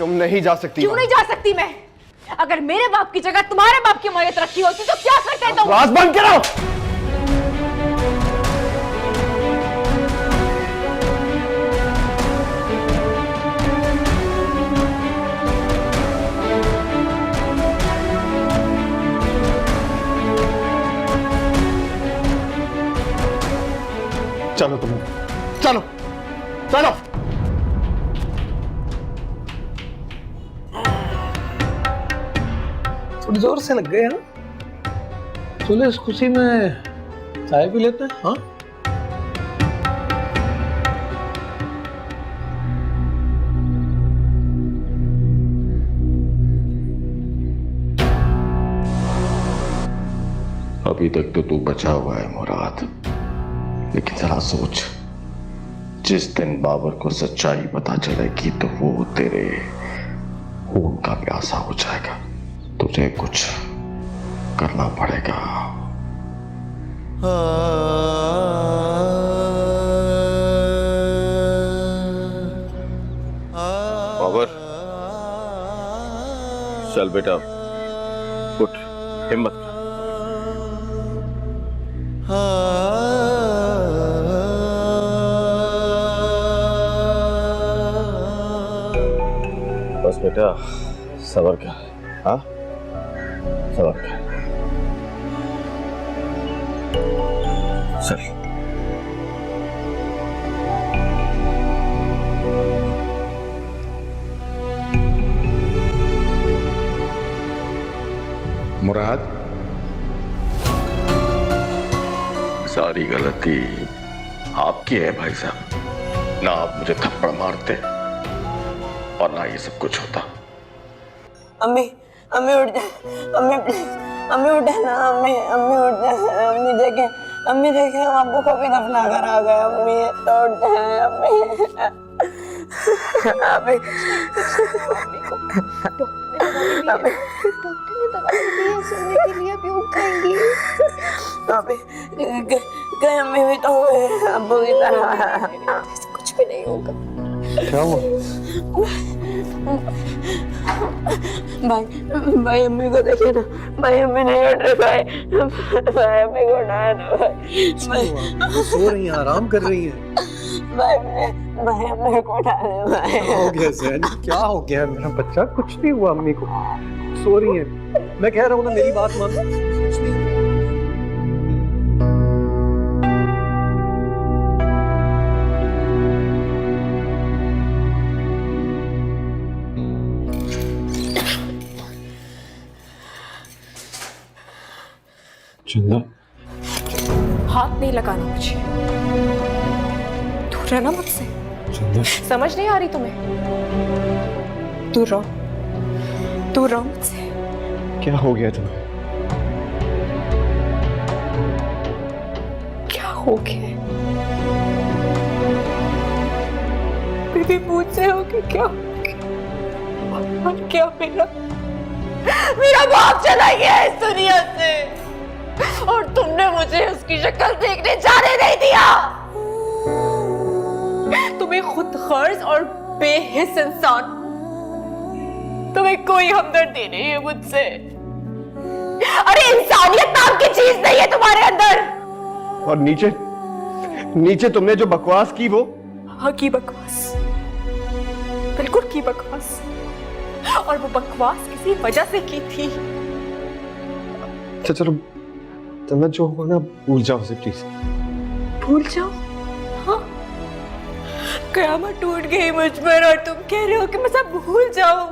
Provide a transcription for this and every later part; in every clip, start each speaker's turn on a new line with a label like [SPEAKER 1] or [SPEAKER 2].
[SPEAKER 1] तुम नहीं जा सकती।
[SPEAKER 2] क्यों नहीं जा सकती मैं? अगर मेरे बाप की जगह तुम्हारे बाप की मैयत रखी होती तो क्या करते तुम?
[SPEAKER 1] आवाज बंद करो। चलो तुम, चलो चलो।
[SPEAKER 3] थोड़ी जोर से लग गए हैं। चलो इस खुशी में चाय भी लेते हैं। हाँ,
[SPEAKER 4] अभी तक तो तू बचा हुआ है मुराद, लेकिन जरा सोच, जिस दिन बाबर को सच्चाई पता चलेगी तो वो तेरे खून का प्यासा हो जाएगा। तुझे कुछ करना पड़ेगा।
[SPEAKER 5] बाबर, चल बेटा, उठ, हिम्मत कर। बस बेटा, सबर कर। हाँ, सबर कर। चल।
[SPEAKER 4] मुराद, सारी गलती आपकी है भाई साहब। ना आप मुझे थप्पड़ मारते और ना ये सब कुछ होता।
[SPEAKER 6] अम्मी, अम्मी उठ जा, अम्मी प्लीज, अम्मी उठ ना, अम्मी, अम्मी उठ जा, अम्मी देखे, अम्मी देखे, हम आपको कभी दफना कर आ गए। अम्मी उठ जाए, अम्मी, अम्मी,
[SPEAKER 2] डॉक्टर ने दवाई दी है सोने के लिए, अभी उठ जाएंगी।
[SPEAKER 6] अम्मी कहीं अम्मी भी तो हुए अब्बू की तरह।
[SPEAKER 2] कुछ भी नहीं होगा।
[SPEAKER 3] क्या हुआ?
[SPEAKER 6] भाई अम्मी को देखे ना, भाई अम्मी नहीं उठ रहे, भाई अम्मी को उठाया ना, भाई
[SPEAKER 3] सो रही हैं, आराम कर रही हैं।
[SPEAKER 6] भाई अम्मी को उठा ले भाई।
[SPEAKER 3] क्या हो गया सैन? क्या हो गया है मेरा बच्चा? कुछ नहीं हुआ, अम्मी को सो रही हैं। मैं कह रहा हूँ ना, मेरी बात मान। कुछ नहीं। चंदा,
[SPEAKER 2] हाथ नहीं लगाना मुझे, दूर रहना मुझसे।
[SPEAKER 3] चंदा,
[SPEAKER 2] समझ नहीं आ रही तुम्हें? दूर रहो मुझसे।
[SPEAKER 1] क्या हो गया तुम्हें?
[SPEAKER 2] क्या हो गया? बीबी पूछ रहे हो कि क्या हो गया? और क्या मेरा बाप चला गया है इस दुनिया से, और तुमने मुझे उसकी शक्ल देखने जाने नहीं दिया। तुम्हें खुद गर्ज और बेहिस इंसान, तुम्हें कोई हमदर्दी नहीं है मुझसे। अरे इंसानियत नाम की चीज नहीं है तुम्हारे अंदर।
[SPEAKER 1] और नीचे तुमने जो बकवास की वो?
[SPEAKER 2] हाँ, की बकवास, बिल्कुल की बकवास। और वो बकवास किसी वजह से की थी।
[SPEAKER 1] अच्छा चलो, तुम्हें जो हुआ ना भूल जाओ उसे प्लीज।
[SPEAKER 2] भूल जाओ? हाँ, कयामत टूट गई मुझ पर और तुम कह रहे हो कि मैं सब भूल जाऊं।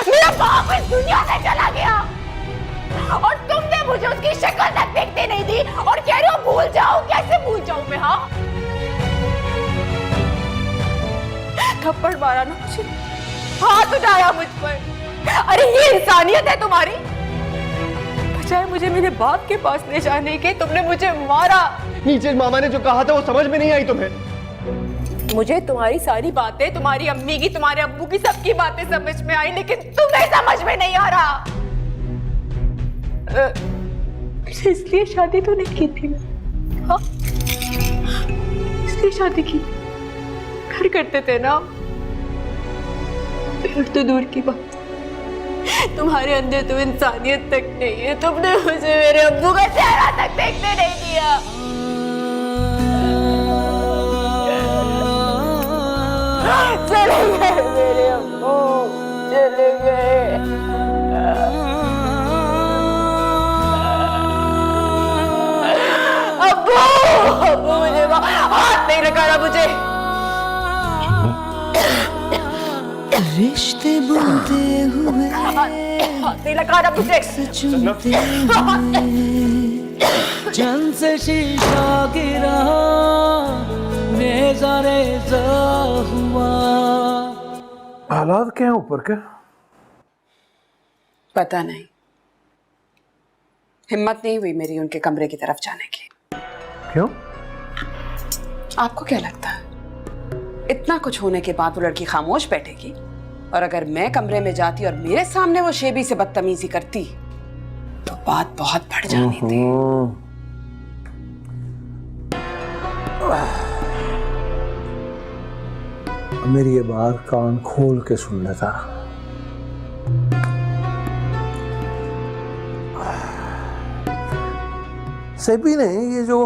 [SPEAKER 2] मेरा बाप इस दुनिया से चला गया और तुमने मुझे उसकी शक्ल तक देखने नहीं दी और कह रहे हो भूल जाओ। कैसे भूल जाऊं मैं? हाँ, थप्पड़ मारा ना मुझे, हाथ उठाया मुझ पर। अरे ये इंसानियत है तुम्हारी? बजाय मुझे मेरे बाप के पास ले जाने के तुमने मुझे मारा।
[SPEAKER 1] नीचे मामा ने जो कहा था वो समझ में नहीं आई तुम्हें?
[SPEAKER 2] मुझे तुम्हारी सारी बातें, तुम्हारी अम्मी की, तुम्हारे अब्बू की, सबकी बातें समझ में आई, लेकिन तुम्हें समझ में नहीं आ रहा। इसलिए शादी तो नहीं की थी। हाँ, इसलिए शादी की। घर करते थे ना, और तो दूर की बात, तुम्हारे अंदर तो इंसानियत तक नहीं है। तुमने मुझे मेरे अब्बू का चेहरा तक देखने नहीं दिया। चले गए मेरे अब्बू, चले गए। अब्बू, अब्बू मुझे हाथ नहीं लगाना मुझे।
[SPEAKER 7] रिश्ते बुनते हुए
[SPEAKER 2] हाथ नहीं लगाना मुझे।
[SPEAKER 7] चुनते चंद से शीशा गिरा, रेजा रेजा हुआ।
[SPEAKER 3] हालात क्या है ऊपर के?
[SPEAKER 2] पता नहीं, हिम्मत नहीं हुई मेरी उनके कमरे की तरफ जाने की।
[SPEAKER 3] क्यों?
[SPEAKER 2] आपको क्या लगता है इतना कुछ होने के बाद वो लड़की खामोश बैठेगी? और अगर मैं कमरे में जाती और मेरे सामने वो शेबी से बदतमीजी करती तो बात बहुत बढ़ जानी थी।
[SPEAKER 3] मेरी ये बात कान खोल के सुन लेता। सेबी ने ये जो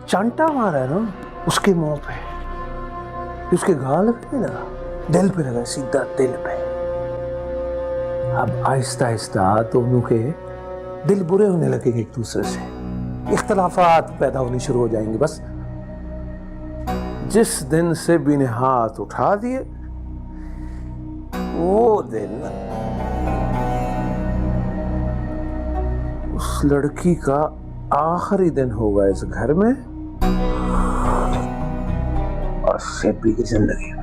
[SPEAKER 3] चांटा मारा है ना उसके मुंह पे, उसके गाल पे ना, दिल पे लगा, सीधा दिल पे। अब आहिस्ता आहिस्ता दोनों के दिल बुरे होने लगेंगे एक दूसरे से, इख्तलाफात पैदा होने शुरू हो जाएंगे। बस जिस दिन से भी ने हाथ उठा दिए वो दिन उस लड़की का आखिरी दिन होगा इस घर में और सेबी की जिंदगी में।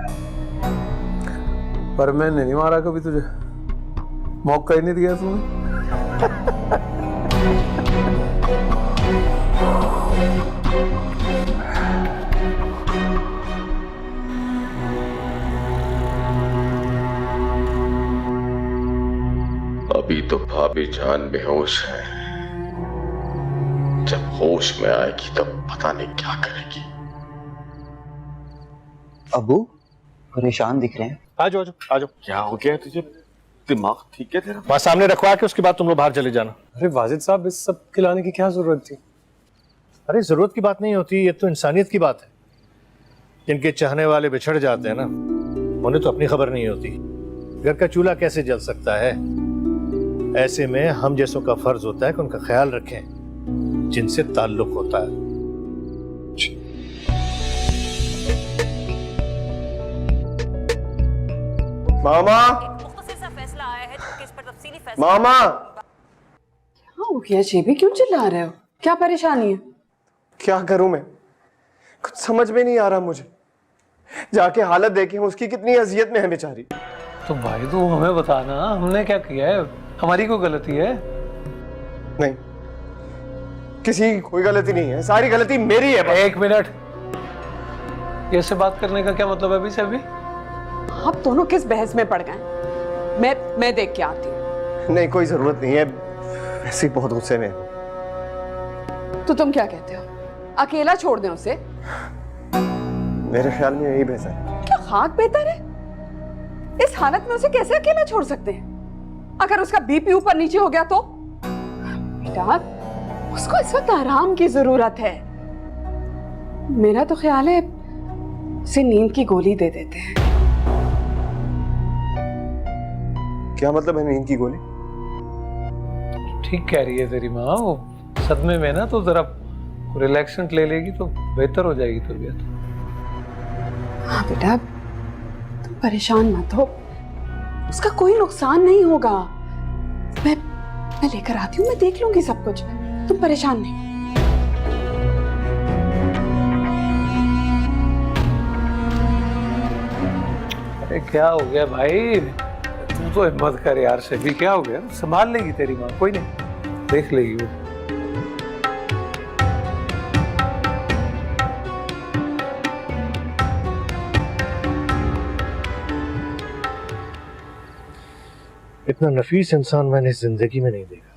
[SPEAKER 3] पर मैंने नहीं मारा कभी तुझे, मौका ही नहीं दिया तुम्हें।
[SPEAKER 4] अभी तो भाभी जान बेहोश है, जब होश में आएगी तब पता नहीं क्या करेगी।
[SPEAKER 8] अबू परेशान दिख रहे हैं।
[SPEAKER 5] आ जाओ आ जाओ। क्या हो गया तुझे? दिमाग ठीक है तेरा?
[SPEAKER 3] वहां सामने रखवा के उसके बाद तुम लोग बाहर चले जाना। अरे वाजिद साहब, इस सब खिलाने की क्या जरूरत थी?
[SPEAKER 9] अरे जरूरत की बात नहीं होती, ये तो इंसानियत की बात है। जिनके चाहने वाले बिछड़ जाते हैं ना, उन्हें तो अपनी खबर नहीं होती। घर का चूल्हा कैसे जल सकता है? ऐसे में हम जैसों का फर्ज होता है कि उनका ख्याल रखें जिनसे ताल्लुक होता है।
[SPEAKER 1] मामा, मामा,
[SPEAKER 2] क्या हो गया शेबी, क्यों चिल्ला रहे हो? क्या परेशानी है?
[SPEAKER 1] क्या करूं मैं, कुछ समझ में नहीं आ रहा मुझे। जाके हालत देखें उसकी, कितनी अजियत में है बेचारी।
[SPEAKER 3] तो भाई तू हमें बताना, हमने क्या किया है? हमारी कोई गलती है?
[SPEAKER 1] नहीं, किसी की कोई गलती नहीं है, सारी गलती मेरी है।
[SPEAKER 3] एक मिनट, ये से बात करने का क्या मतलब है अभी से? अभी
[SPEAKER 2] आप दोनों किस बहस में पड़ गए? मैं देख के आती हूँ।
[SPEAKER 1] नहीं, कोई जरूरत नहीं है, ऐसे ही बहुत गुस्से में।
[SPEAKER 2] तो तुम क्या कहते हो, अकेला छोड़ दें उसे?
[SPEAKER 1] मेरे ख्याल में यही बेहतर है।
[SPEAKER 2] क्या खाक बेहतर है? इस हालत में उसे कैसे अकेला छोड़ सकते हैं? अगर उसका बीपी ऊपर नीचे हो गया तो? बेटा, उसको इस वक्त आराम की जरूरत है। मेरा तो ख्याल है उसे नींद की गोली दे देते हैं।
[SPEAKER 1] क्या मतलब है नींद की गोली?
[SPEAKER 3] ठीक कह रही है तेरी माँ, वो सदमे में ना, तो जरा रिलैक्सेंट ले लेगी तो बेहतर हो जाएगी तबीयत।
[SPEAKER 2] हाँ बेटा, तुम परेशान मत हो, उसका कोई नुकसान नहीं होगा। मैं लेकर आती हूँ, मैं देख लूंगी सब कुछ, तुम परेशान नहीं।
[SPEAKER 3] अरे क्या हो गया भाई, तू तो हिम्मत कर यार। से भी क्या हो गया? संभाल लेगी तेरी माँ, कोई नहीं, देख लेगी वो।
[SPEAKER 9] इतना नफीस इंसान मैंने जिंदगी में नहीं देखा।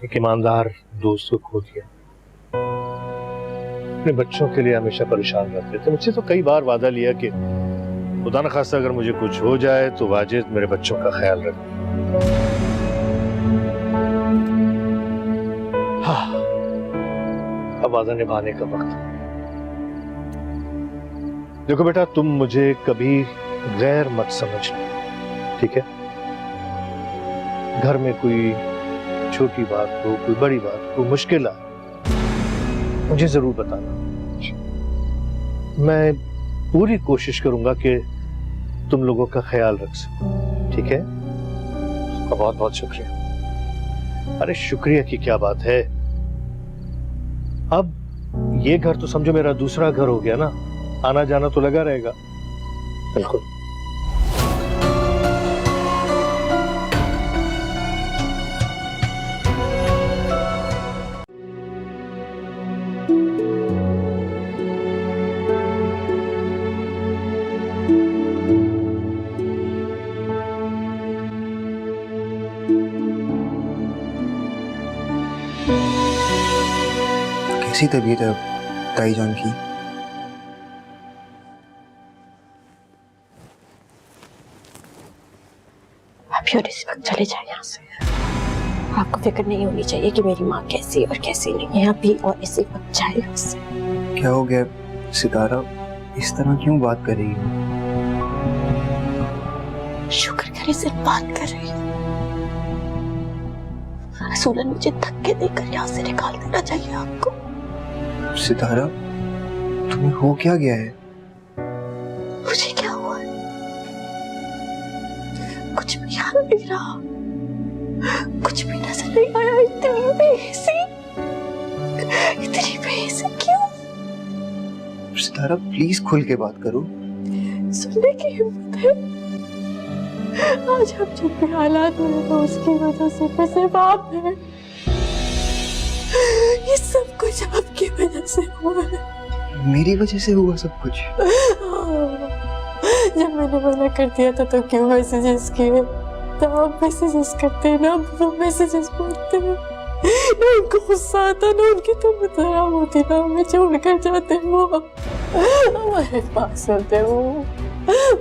[SPEAKER 9] एक ईमानदार दोस्त को खो दिया, अपने बच्चों के लिए हमेशा परेशान रहते थे। मुझसे तो कई बार वादा लिया कि खुदा न खास्ता अगर मुझे कुछ हो जाए तो वाजिद मेरे बच्चों का ख्याल रख। हाँ, अब वादा निभाने का वक्त है। देखो बेटा, तुम मुझे कभी गैर मत समझना, ठीक है? घर में कोई छोटी बात हो, कोई बड़ी बात हो, मुश्किल आए, मुझे जरूर बताना। मैं पूरी कोशिश करूंगा कि तुम लोगों का ख्याल रख सकूं, ठीक है? आपका बहुत बहुत शुक्रिया। अरे शुक्रिया की क्या बात है, अब ये घर तो समझो मेरा दूसरा घर हो गया ना, आना जाना तो लगा रहेगा। बिल्कुल।
[SPEAKER 8] कैसी तबीयत है अब ताई जान की?
[SPEAKER 2] अभी और इसी वक्त चले जाए यहाँ से। आपको फिक्र नहीं होनी चाहिए कि मेरी माँ कैसी है और कैसी नहीं है। अभी और इसी वक्त जाए यहाँ से।
[SPEAKER 8] क्या हो गया सितारा, इस तरह क्यों बात कर रही हो?
[SPEAKER 2] शुक्र करे सिर्फ बात कर रही हूँ। रसूलन मुझे धक्के देकर यहाँ से निकाल देना चाहिए आपको।
[SPEAKER 8] सितारा, तुम्हें हो क्या गया है?
[SPEAKER 2] मुझे क्या हुआ है? कुछ भी याद नहीं रहा, कुछ भी नजर नहीं आया। इतनी बेइज्जती क्यों?
[SPEAKER 8] सितारा प्लीज खुल के बात करो।
[SPEAKER 2] सुनने की हिम्मत है? आज हम जब भी हालात हुए तो उसकी वजह से सिर्फ आप है। ये सब कुछ आपकी वजह से हुआ है।
[SPEAKER 8] मेरी वजह से हुआ सब कुछ?
[SPEAKER 2] जब मैंने मना कर दिया था तो क्यों मैसेजेस किए? तो आप मैसेजेस करते हैं ना, वो मैसेजेस पढ़ते हैं ना, उनको गुस्सा आता ना, उनकी तो खराब होती ना, हमें छोड़ कर जाते वो हमारे पास होते वो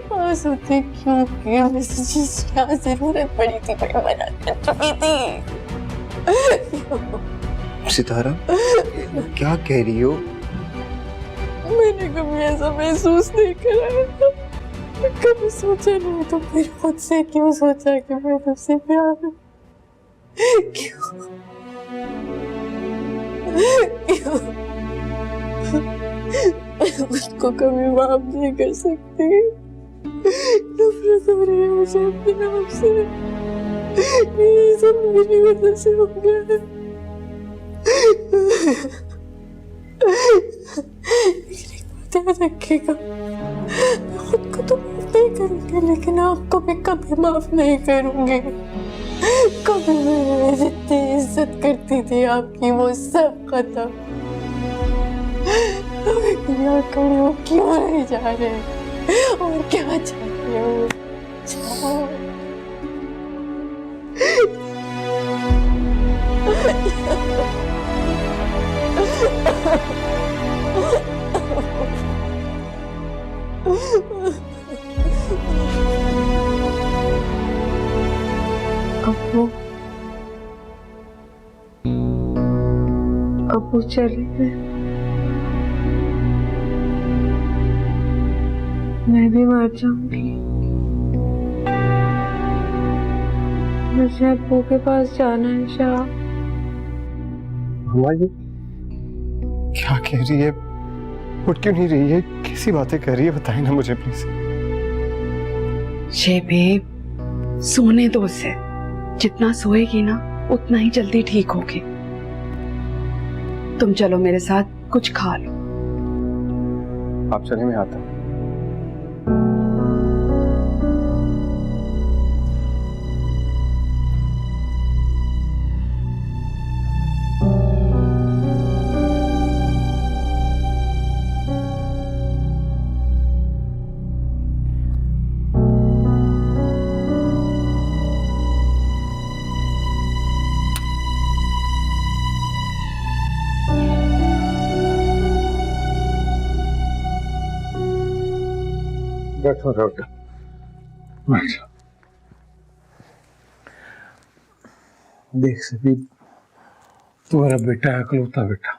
[SPEAKER 2] पास होते क्योंकि मैसेजेस क्या जरूरत पड़ी थी, मैं मना कर चुकी थी।
[SPEAKER 8] सितारा क्या कह रही हो?
[SPEAKER 2] मैंने कभी ऐसा महसूस नहीं करा है, कभी सोचा नहीं, तो फिर खुद से क्यों सोचा कि मैं तुझसे प्यार हूँ? क्यों? उसको कभी माफ नहीं कर सकती। नफरत हो रही है मुझे अपने आप से। ये सब मेरी वजह से हो गया है। याद रखिएगा, मैं खुद को तो माफ नहीं करूंगी, लेकिन आपको भी कभी माफ नहीं करूंगी। कभी मैं जितनी इज्जत करती थी आपकी वो सब खत्म। खड़े हो क्यों नहीं जा रहे और क्या चाहते हो? अबू चले गए, मैं भी मर जाऊंगी। मुझे अबू के पास जाना है। शाह,
[SPEAKER 1] हमारी क्या कह रही है? उठ क्यों नहीं रही है? कैसी बातें कर रही है? बताए ना मुझे प्लीज।
[SPEAKER 10] बेब, सोने दो उसे। जितना सोएगी ना उतना ही जल्दी ठीक होगी। तुम चलो मेरे साथ, कुछ खा लो।
[SPEAKER 1] आप चले, मैं आता हूँ।
[SPEAKER 3] बैठो बेटा, बैठो। देख सभी, तुम्हारा बेटा है, इकलौता बेटा।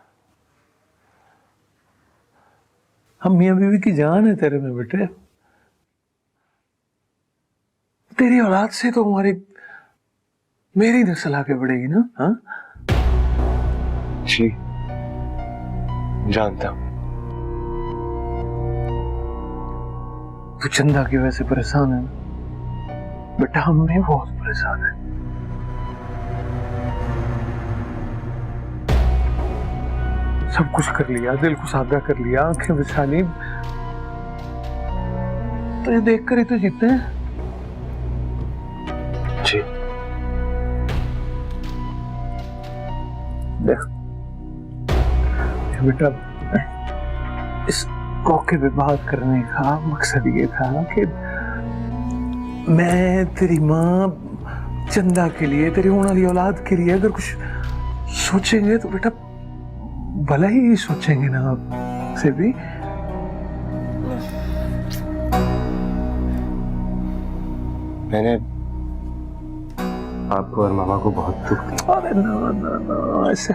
[SPEAKER 3] हम मियां बीवी की जान है तेरे में बेटे। तेरी औलाद से तो हमारी मेरी नस्ल आगे बढ़ेगी ना। हाँ
[SPEAKER 8] जी जानता हूं।
[SPEAKER 3] तू चंदा की वजह से परेशान है ना बेटा, हम भी बहुत परेशान है। सब कुछ कर लिया, दिल को सादा कर लिया, आंखें बिछा ली, तो ये देख कर ही तो जीते हैं।
[SPEAKER 8] जी
[SPEAKER 3] देख बेटा, इस मौके पे बात करने का मकसद ये था कि मैं तेरी माँ चंदा के लिए, तेरी होने वाली औलाद के लिए अगर कुछ सोचेंगे तो बेटा भला ही सोचेंगे ना आप से भी।
[SPEAKER 8] मैंने आपको और मामा को बहुत दुख दिया।
[SPEAKER 3] अरे ना ना ना, ऐसे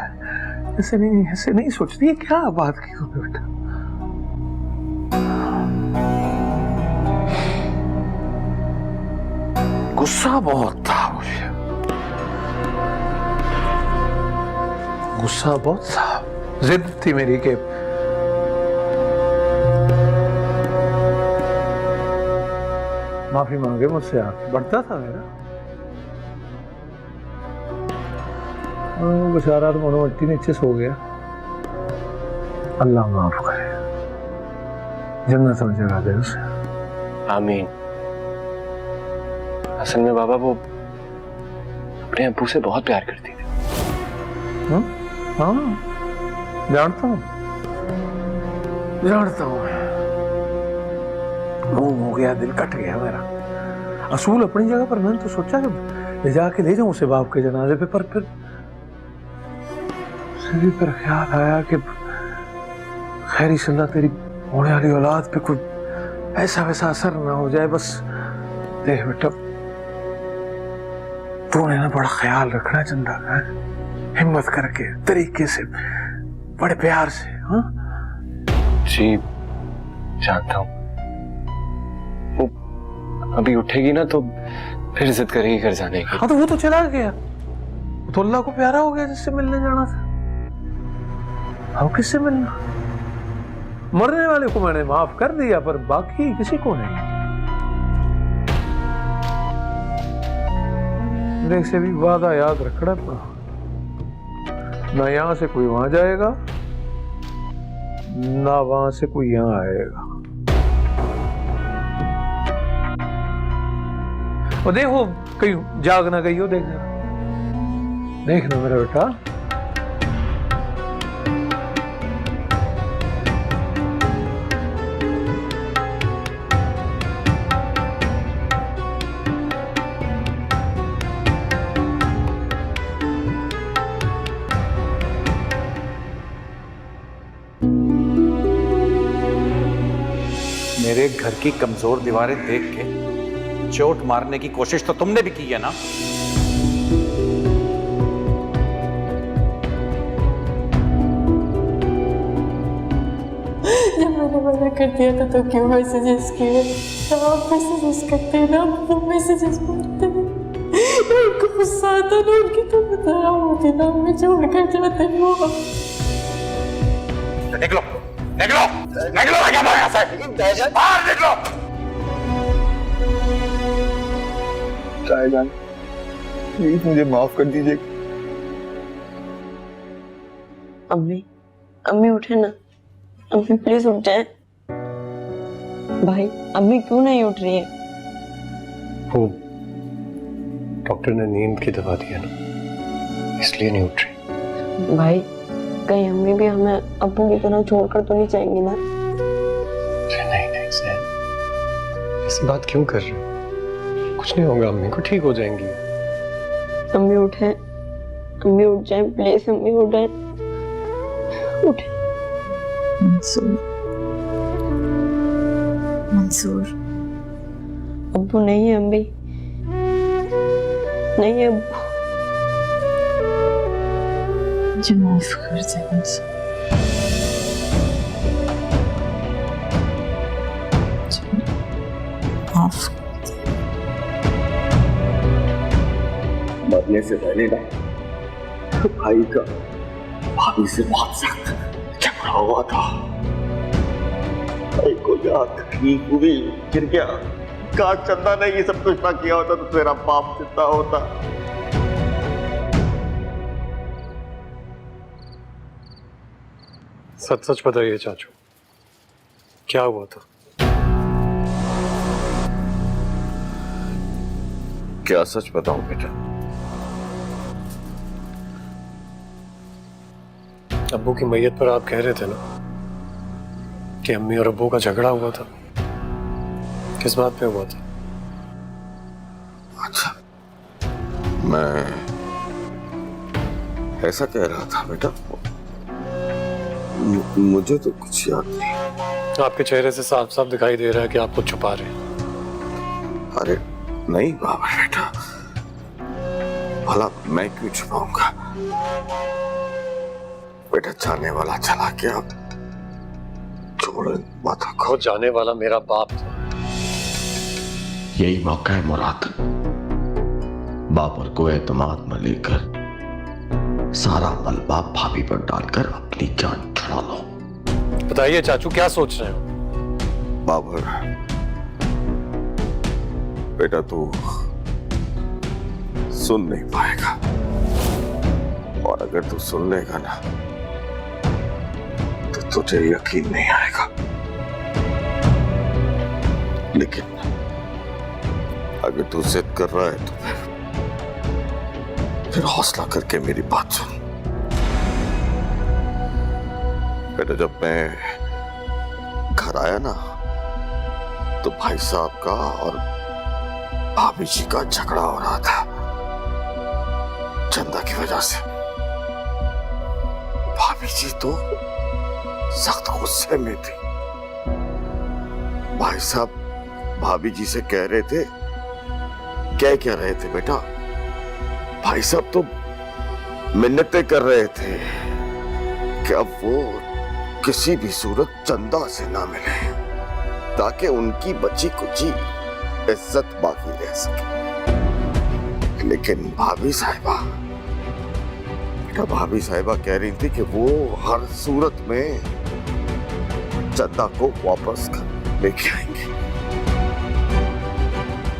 [SPEAKER 3] नहीं सोचती है। क्या बात की तूने बेटा? गुस्सा बहुत था मुझे, गुस्सा बहुत था। जिद थी मेरी कि माफी मांगे मुझसे, आके बढ़ता था मेरा। बेचारा तो मनोमट्टी नीचे सो गया। अल्लाह माफ करे, जन्नत में जगह दे उसे।
[SPEAKER 8] आमीन। असल में बाबा वो अपने अब्बू से बहुत प्यार करती थी।
[SPEAKER 3] हाँ जानता हूँ, जानता हूँ। मुंह हो गया, दिल कट गया मेरा। असूल अपनी जगह पर, मैंने तो सोचा कि ले जाके ले जाऊं उसे बाप के जनाजे पे, पर फिर पर ख्याल आया कि खैरी सल्ला तेरी होने वाली औलाद पे कोई ऐसा वैसा असर ना हो जाए। बस देख बेटा, तूने ना बड़ा ख्याल रखना चंदा का, हिम्मत करके, तरीके से, बड़े प्यार से। हाँ
[SPEAKER 8] जी जानता हूँ। वो अभी उठेगी ना तो फिर जिद करेगी घर जाने की।
[SPEAKER 3] हाँ तो वो तो चला गया, वो तो अल्लाह को प्यारा हो गया जिससे मिलने जाना था। अब किससे मिलना? मरने वाले को मैंने माफ कर दिया, पर बाकी किसी को नहीं। देख से भी वादा याद रखना, ना यहां से कोई वहां जाएगा, ना वहां से कोई यहां आएगा। और देखो कहीं जाग ना गई हो, देखना मेरा बेटा।
[SPEAKER 11] मेरे घर की कमजोर दीवारें देख के चोट मारने की कोशिश तो तुमने भी की है ना?
[SPEAKER 6] जब मैंने मना कर दिया था तो क्यों मैसेजेस किए? जब आप मैसेजेस करते हैं ना, वो मैसेजेस पढ़ते हैं, उनको गुस्सा आता ना, उनकी तो बताया होती ना, हमें छोड़ कर जाते हो।
[SPEAKER 11] निकलो निकलो निकलो यहाँ से, बाहर निकलो।
[SPEAKER 8] शाहजहान प्लीज मुझे माफ कर दीजिए।
[SPEAKER 6] अम्मी, अम्मी उठे ना, अम्मी प्लीज उठ जाए। भाई अम्मी क्यों नहीं उठ रही है?
[SPEAKER 8] वो डॉक्टर ने नींद की दवा दिया ना, इसलिए नहीं उठ रही।
[SPEAKER 6] भाई कहीं अम्मी भी हमें अब्बू की तरह छोड़कर तो नहीं जाएंगी ना?
[SPEAKER 8] नहीं नहीं सैन, ऐसी बात क्यों कर रहे हो? कुछ नहीं होगा, अम्मी को ठीक हो जाएंगी।
[SPEAKER 6] अम्मी उठे, अम्मी उठ जाए प्लीज, अम्मी उठ जाए, उठे।
[SPEAKER 2] मंसूर, मंसूर
[SPEAKER 6] अब्बू नहीं है अम्मी, नहीं है अब्बू।
[SPEAKER 2] मुझे माफ कर दे मुझे। माफ
[SPEAKER 4] मरने से पहले ना तो भाई का भाभी से बहुत सख्त झगड़ा हुआ था। भाई को जहाँ तकलीफ हुई गिर गया। काश चंदा ने ये सब कुछ ना किया होता तो तेरा बाप जिंदा होता।
[SPEAKER 3] सच सच बताइए चाचू, क्या हुआ था?
[SPEAKER 4] क्या सच बताऊं बेटा?
[SPEAKER 3] अब्बू की मैयत पर आप कह रहे थे ना कि अम्मी और अब्बू का झगड़ा हुआ था। किस बात पे हुआ था?
[SPEAKER 4] अच्छा, मैं ऐसा कह रहा था बेटा, मुझे तो कुछ याद नहीं।
[SPEAKER 3] आपके चेहरे से साफ साफ दिखाई दे रहा है कि आप कुछ छुपा रहे हैं।
[SPEAKER 4] अरे नहीं बाबा बेटा, भला मैं क्यों छुपाऊंगा? बेटा जाने वाला चला गया, छोड़ माथा को।
[SPEAKER 3] जाने वाला मेरा बाप था।
[SPEAKER 4] यही मौका है मुराद, बाबर को एतमाद में लेकर सारा मलबा भाभी पर डालकर अपनी जान छुड़ा लो।
[SPEAKER 3] बताइए चाचू, क्या सोच रहे हो?
[SPEAKER 4] बाबर बेटा तू सुन नहीं पाएगा, और अगर तू सुन लेगा ना तो तुझे यकीन नहीं आएगा। लेकिन अगर तू जिद कर रहा है तो फिर हौसला करके मेरी बात सुन। बेटा जब मैं घर आया ना तो भाई साहब का और भाभी जी का झगड़ा हो रहा था चंदा की वजह से। भाभी जी तो सख्त गुस्से में थी। भाई साहब भाभी जी से कह रहे थे, क्या रहे थे बेटा? भाई साहब तो मिन्नतें कर रहे थे कि अब वो किसी भी सूरत चंदा से ना मिले ताकि उनकी बची कुची इज्जत बाकी रह सके। लेकिन भाभी साहिबा कह रही थी कि वो हर सूरत में चंदा को वापस लेके आएंगे।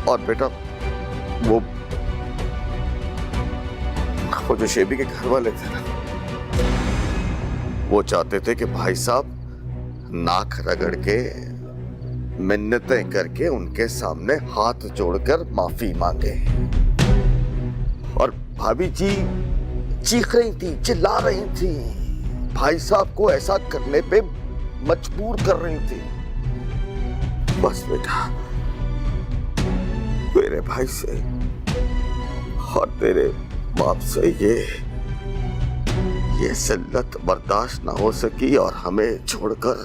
[SPEAKER 4] और बेटा वो जो शेबी के घर वाले थे ना, वो चाहते थे कि भाई साहब नाक रगड़ के मिन्नतें करके उनके सामने हाथ जोड़कर माफी मांगे। और भाभी जी चीख रही थी, चिल्ला रही थी, भाई साहब को ऐसा करने पे मजबूर कर रही थी। बस बेटा मेरे भाई से और तेरे बाप से ये जिल्लत बर्दाश्त ना हो सकी और हमें छोड़कर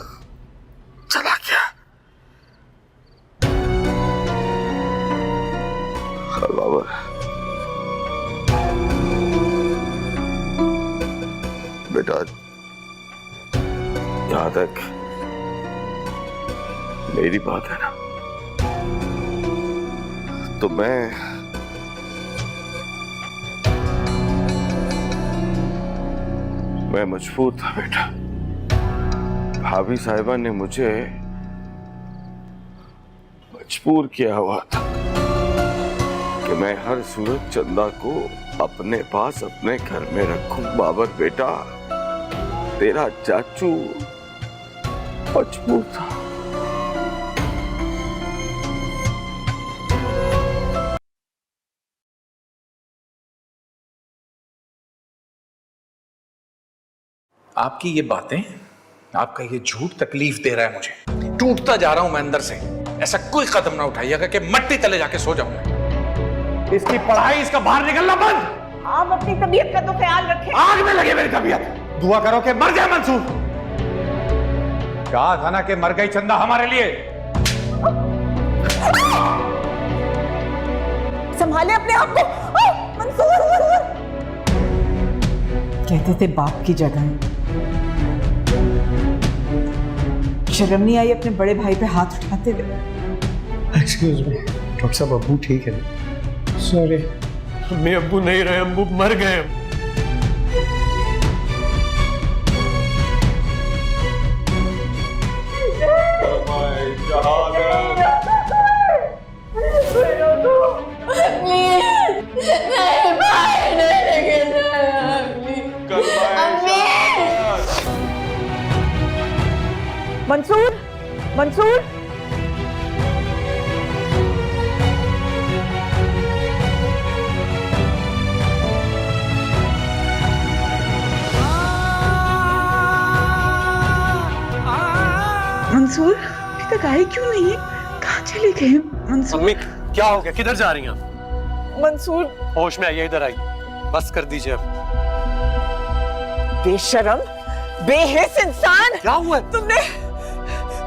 [SPEAKER 4] चला गया। बाबा बेटा जहां तक मेरी बात है ना तो मैं मजबूर था बेटा। भाभी साहिबा ने मुझे मजबूर किया हुआ था कि मैं हर सूरत चंदा को अपने पास अपने घर में रखूं। बाबर बेटा तेरा चाचू मजबूर था।
[SPEAKER 11] आपकी ये बातें, आपका ये झूठ तकलीफ दे रहा है मुझे। टूटता जा रहा हूं मैं अंदर से। ऐसा कोई कदम ना उठाइएगा कि मट्टी तले जाके सो जाऊं मैं। इसकी पढ़ाई, इसका बाहर निकलना बंद।
[SPEAKER 2] आप अपनी तबीयत का तो ख्याल रखें।
[SPEAKER 11] आग में लगे मेरी तबीयत। दुआ करो कि मर जाए मंसूर। कहा था ना कि मर गई चंदा हमारे लिए।
[SPEAKER 2] संभाले अपने आप को। मंसूर, कहते थे बाप की जगह। शर्म नहीं आई अपने बड़े भाई पे हाथ उठाते हुए?
[SPEAKER 3] एक्सक्यूज मी डॉक्टर साहब, अब्बू ठीक है? सॉरी, अम्मी अब्बू नहीं रहे, अब्बू मर गए।
[SPEAKER 2] मंसूर, मंसूर,
[SPEAKER 10] मंसूर अभी तक आए क्यों नहीं है? कहाँ चले गए मंसूर?
[SPEAKER 3] अम्मी क्या हो गया, किधर जा रही हैं आप?
[SPEAKER 2] मंसूर।
[SPEAKER 3] होश में आइए, इधर आइए, बस कर दीजिए अब।
[SPEAKER 2] बेशरम, बेहिस इंसान,
[SPEAKER 3] क्या हुआ?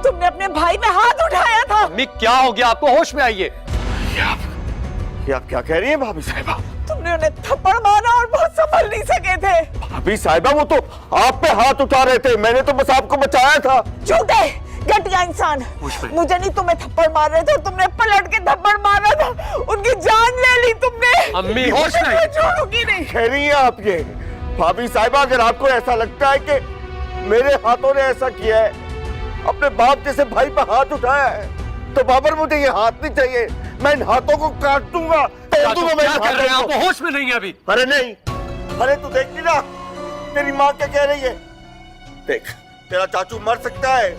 [SPEAKER 2] तुमने अपने भाई पे हाथ उठाया था।
[SPEAKER 3] अम्मी क्या हो गया आपको, होश में आइए।
[SPEAKER 5] ये आप क्या कह रही हैं भाभी साहिबा?
[SPEAKER 2] तुमने उन्हें थप्पड़ मारा और बहुत संभल नहीं सके थे।
[SPEAKER 5] भाभी साहिबा वो तो आप पे हाथ उठा रहे थे, मैंने तो बस आपको बचाया था।
[SPEAKER 2] झूठे, घटिया इंसान, मुझे नहीं तुम्हें थप्पड़ मार रहे थे, तुमने पलट के थप्पड़ मारा था, उनकी जान ले ली तुमने।
[SPEAKER 3] अम्मी होश में आइए।
[SPEAKER 2] छोड़ूंगी नहीं।
[SPEAKER 5] कह रही हैं आप ये? भाभी साहिबा अगर आपको ऐसा लगता है कि मेरे हाथों ने ऐसा किया है, अपने बाप जैसे भाई पे हाथ उठाया है, तो बाबर मुझे ये हाथ नहीं चाहिए, मैं इन हाथों को काट दूंगा, तोड़ दूंगा मैं इन हाथों को।
[SPEAKER 3] आपको होश में नहीं है अभी?
[SPEAKER 5] अरे नहीं, अरे तू देख ली ना तेरी माँ क्या कह रही है। देख, तेरा चाचू मर सकता है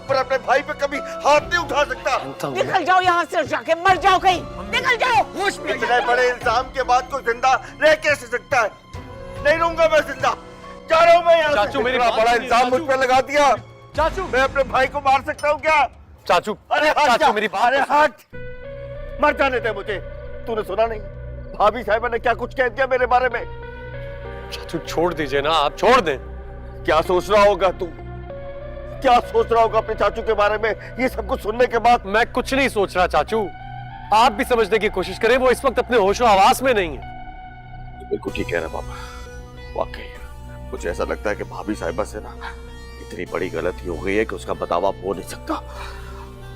[SPEAKER 5] पर अपने भाई पे कभी हाथ नहीं उठा सकता।
[SPEAKER 2] निकल जाओ यहाँ से, जाके मर जाओ कहीं, निकल जाओ।
[SPEAKER 3] होश में
[SPEAKER 5] इतने बड़े इल्जाम के बाद कोई जिंदा रह कैसे सकता है? नहीं रहूंगा मैं जिंदा, जा रहा हूँ मैं यहाँ से।
[SPEAKER 3] चाचू मेरी
[SPEAKER 5] इतना
[SPEAKER 3] बात
[SPEAKER 5] बड़ा
[SPEAKER 3] सुनिए,
[SPEAKER 5] इल्जाम मुझ पे लगा दिया।
[SPEAKER 3] चाचू
[SPEAKER 5] मैं अपने भाई को मार सकता हूँ क्या?
[SPEAKER 3] चाचू,
[SPEAKER 5] अरे हट
[SPEAKER 3] चाचू
[SPEAKER 5] जा।
[SPEAKER 3] मेरी बात।
[SPEAKER 5] अरे हट, मर जाने दे मुझे। तूने सुना नहीं भाभी साहिबा ने क्या कुछ कह दिया मेरे बारे में?
[SPEAKER 3] चाचू छोड़ दीजिए ना, आप छोड़ दें।
[SPEAKER 5] क्या सोच रहा होगा तू? क्या सोच रहा होगा अपने चाचू के बारे में ये सब कुछ सुनने के बाद?
[SPEAKER 3] मैं कुछ नहीं सोच रहा चाचू, आप भी समझने की कोशिश करें, वो इस वक्त अपने होशो हवास में नहीं है।
[SPEAKER 5] बिल्कुल ठीक कह रहा पापा, वाकई मुझे ऐसा लगता है कि भाभी साहिबा से ना इतनी बड़ी गलती हो गई है कि उसका बदलाव हो नहीं सकता,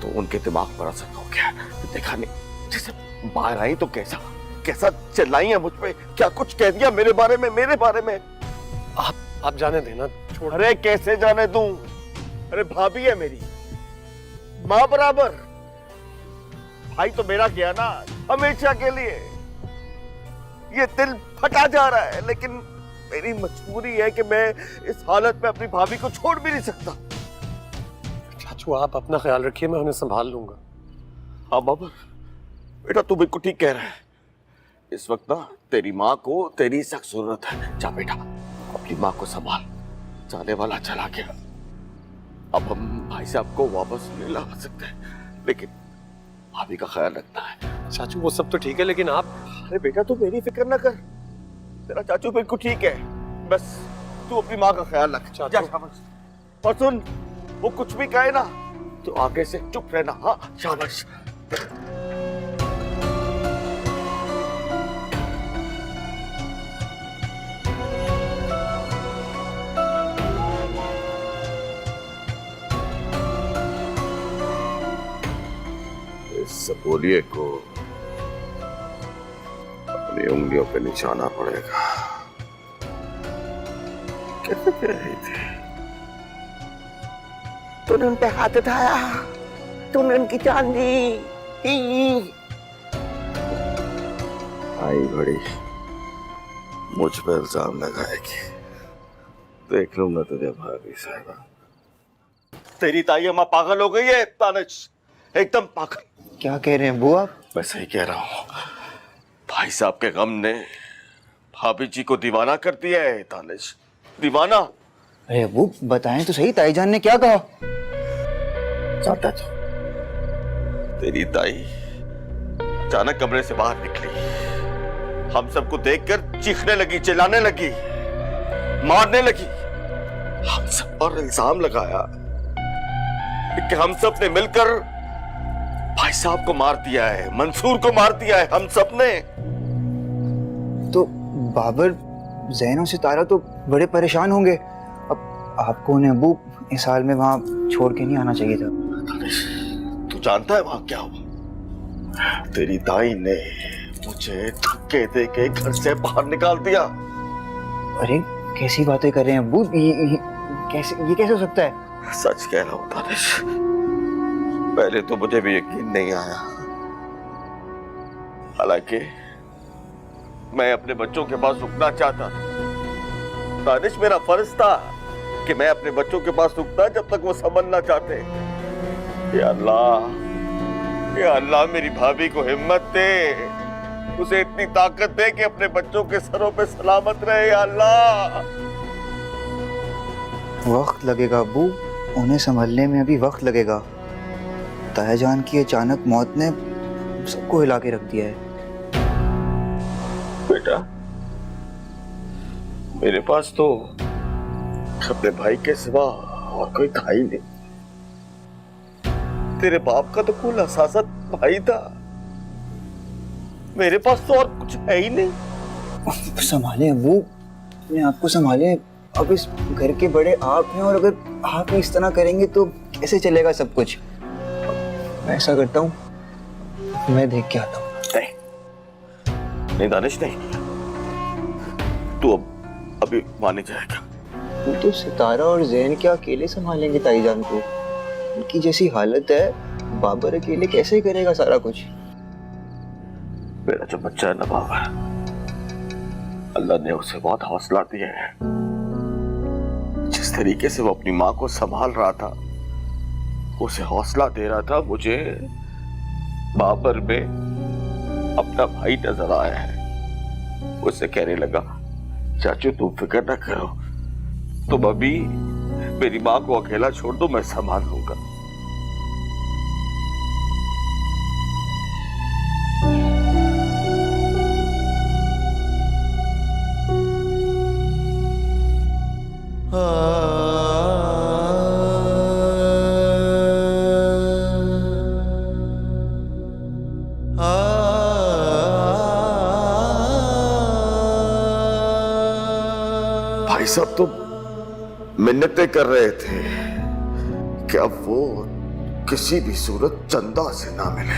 [SPEAKER 5] तो उनके दिमाग पर असर हो गया। देखा नहीं जैसे बाहर आई तो कैसा कैसा चिल्लाई है मुझ पे, क्या कुछ कह दिया मेरे बारे में।
[SPEAKER 3] आप जाने देना, छोड़।
[SPEAKER 5] अरे कैसे जाने दूं? अरे भाभी है मेरी, माँ बराबर, भाई तो मेरा गया ना हमेशा के लिए। ये दिल फटा जा रहा है, लेकिन मेरी मजबूरी है कि मैं इस हालत में अपनी भाभी को छोड़ भी नहीं सकता।
[SPEAKER 3] चाचू आप अपना ख्याल रखिए, मैं उन्हें संभाल लूंगा।
[SPEAKER 5] हाँ बाबा, बेटा तू बिल्कुल ठीक कह रहा है। इस वक्त ना तेरी माँ को तेरी सख्त जरूरत है। जा बेटा अपनी माँ को संभाल, जाने वाला चला गया, अब हम भाई साहब को वापस नहीं ला सकते, लेकिन भाभी का ख्याल रखना है।
[SPEAKER 3] चाचू वो सब तो ठीक है, लेकिन आप।
[SPEAKER 5] अरे बेटा तू मेरी फिक्र ना कर, तेरा चाचू बिल्कुल ठीक है, बस तू अपनी माँ का ख्याल रख। जा शाबाश। और सुन, वो कुछ भी कहे ना तो आगे से चुप रहना। हाँ शाबाश। इस सपोलिये को अपनी उंगलियों पे निशाना पड़ेगा। कैसे कह रही थी? तूने उन पे हाथ उठाया, तूने उनकी जान ली। आई बड़ी मुझ पे इल्जाम लगाएगी, देख लूंगा तुझे भाभी साहिबा। तेरी ताई अम्मा पागल हो गई है तानिश, एकदम पागल।
[SPEAKER 1] क्या कह रहे हैं बुआ?
[SPEAKER 5] मैं सही कह रहा हूँ, भाई साहब के गम ने भाभी जी को दीवाना कर दिया है तानिश, दीवाना।
[SPEAKER 1] अरे वो बताएं तो सही, ताईजान ने क्या कहा?
[SPEAKER 5] जानता तो तेरी ताई अचानक कमरे से बाहर निकली, हम सबको देखकर चीखने लगी, चिल्लाने लगी, मारने लगी, हम सब पर इल्जाम लगाया कि हम सब ने मिलकर भाई साहब को मार दिया है, मंसूर को मार दिया है, हम सब ने।
[SPEAKER 12] बाबर, जैन और सितारा तो बड़े परेशान होंगे। अब आपको उन्हें अबू इस हाल में वहां छोड़ के नहीं आना चाहिए था।
[SPEAKER 5] तू जानता है वहां क्या हुआ? तेरी दाई ने मुझे धक्के दे के घर से बाहर निकाल दिया।
[SPEAKER 12] अरे कैसी बातें कर रहे हैं अबू, ये कैसे हो सकता है?
[SPEAKER 5] सच कह रहा हूं दानिश, पहले तो मुझे भी यकीन नहीं आया। हालांकि मैं अपने बच्चों के पास रुकना चाहता था। दानिश, मेरा फर्ज था कि मैं अपने बच्चों के पास रुकता जब तक वो समझना चाहते। या अल्लाह मेरी भाभी को हिम्मत दे, उसे इतनी ताकत दे कि अपने बच्चों के सरों पे सलामत रहे। या अल्लाह।
[SPEAKER 12] वक्त लगेगा अबू, उन्हें संभलने में अभी वक्त लगेगा। तायाजान की अचानक मौत ने सबको हिला के रख दिया है।
[SPEAKER 5] बेटा, मेरे पास तो अपने भाई के सिवा और कोई था ही नहीं। तेरे बाप का तो कुल असासत भाई था, मेरे पास तो और कुछ है ही नहीं।
[SPEAKER 12] संभाले अबू, अपने आप को संभाले। अब इस घर के बड़े आप हैं और अगर आप इस तरह करेंगे तो कैसे चलेगा सब कुछ? मैं ऐसा करता हूँ, मैं देख के आता हूँ।
[SPEAKER 5] नहीं दानिश, नहीं, तू अभी माने जाएगा।
[SPEAKER 12] वो तो सितारा और जैन क्या अकेले संभालेंगे ताईजान को? उनकी जैसी हालत है, बाबर अकेले कैसे करेगा सारा कुछ?
[SPEAKER 5] मेरा जो बच्चा है ना बाबा, अल्लाह ने उसे बहुत हौसला दिया है। जिस तरीके से वो अपनी माँ को संभाल रहा था, उसे हौसला दे रहा था, मुझे बाबर में अपना भाई नजर आया है। उसे कहने लगा, चाचू तुम फिक्र ना करो, तुम अभी मेरी माँ को अकेला छोड़ दो, मैं संभाल लूंगा। भाई साहब तो मिन्नतें कर रहे थे कि अब वो किसी भी सूरत चंदा से ना मिले।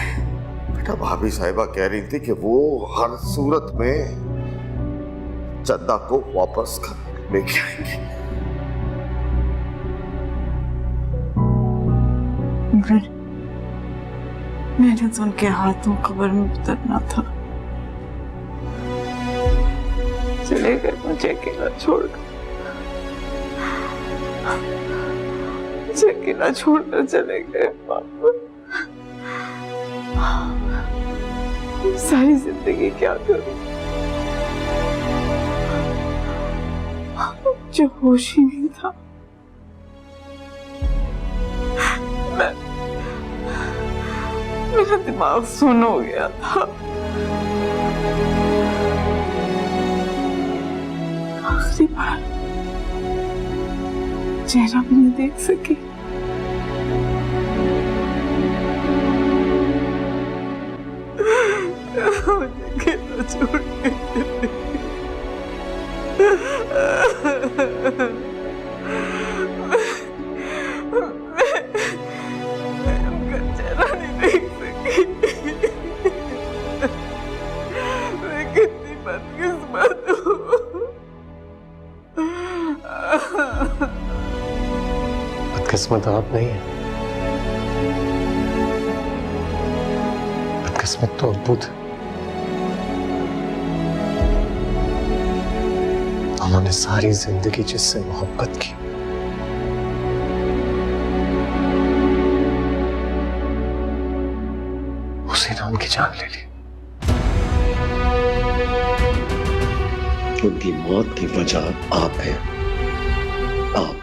[SPEAKER 5] बेटा, भाभी साहिबा कह रही थी कि वो हर सूरत में चंदा को वापस लेके आएंगे।
[SPEAKER 2] मैंने तो उनके हाथों कब्र में उतरना था। चले गए मुझे अकेला छोड़कर, मुझे अकेला छोड़कर चले गए पापा। सारी जिंदगी क्या करूं? जो होश ही नहीं था। मेरा दिमाग सुन हो गया था। आखिरी बार चेहरा भी नहीं देख सकी। मुझे अकेला छोड़ के उनका चेहरा नहीं देख सकी। मैं कितनी बदकिस्मत हूँ।
[SPEAKER 1] बदकिस्मत आप नहीं है, बदकिस्मत तो अब्बू थे। उन्होंने सारी जिंदगी जिससे मोहब्बत की, उसी ने उनकी जान ले ली।
[SPEAKER 4] उनकी मौत की वजह आप हैं, आप।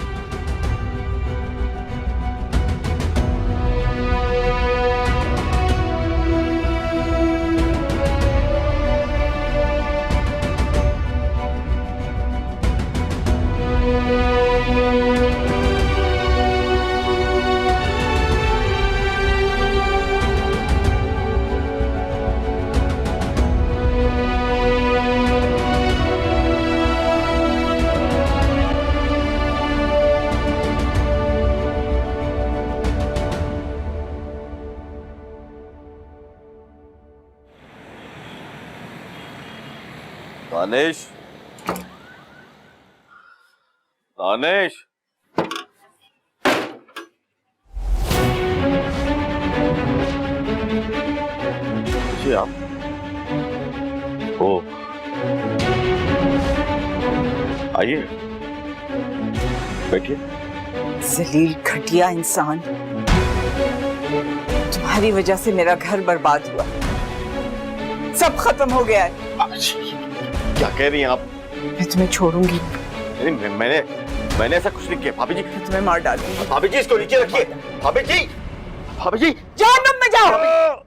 [SPEAKER 5] दानिश, दानिश, जी आप ओ आइए, बैठिए।
[SPEAKER 2] जलील घटिया इंसान, तुम्हारी वजह से मेरा घर बर्बाद हुआ, सब खत्म हो गया है।
[SPEAKER 5] क्या कह रही हैं आप?
[SPEAKER 2] मैं तुम्हें छोड़ूंगी
[SPEAKER 5] नहीं, मैंने ऐसा कुछ नहीं किया भाभी जी।
[SPEAKER 2] मैं तुम्हें मार डालूंगी।
[SPEAKER 5] भाभी जी इसको नीचे रखिए। भाभी जी, भाभी जी,
[SPEAKER 2] जहन्नुम में जाओ।